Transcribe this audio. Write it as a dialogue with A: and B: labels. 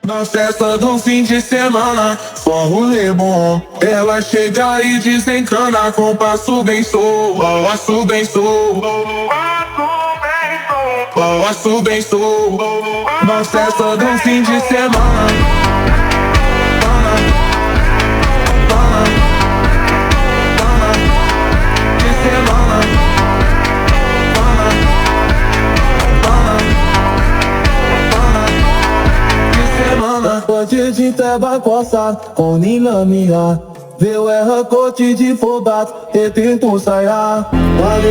A: Na festa do fim de semana, só rolê bom. Ela chega e desencana com passo bem sou, passo bem sou, passo bem sou. Na festa do fim de semana. Pode de tabacosa, com nina minha. Veu erra corte de fodat, e tento sair.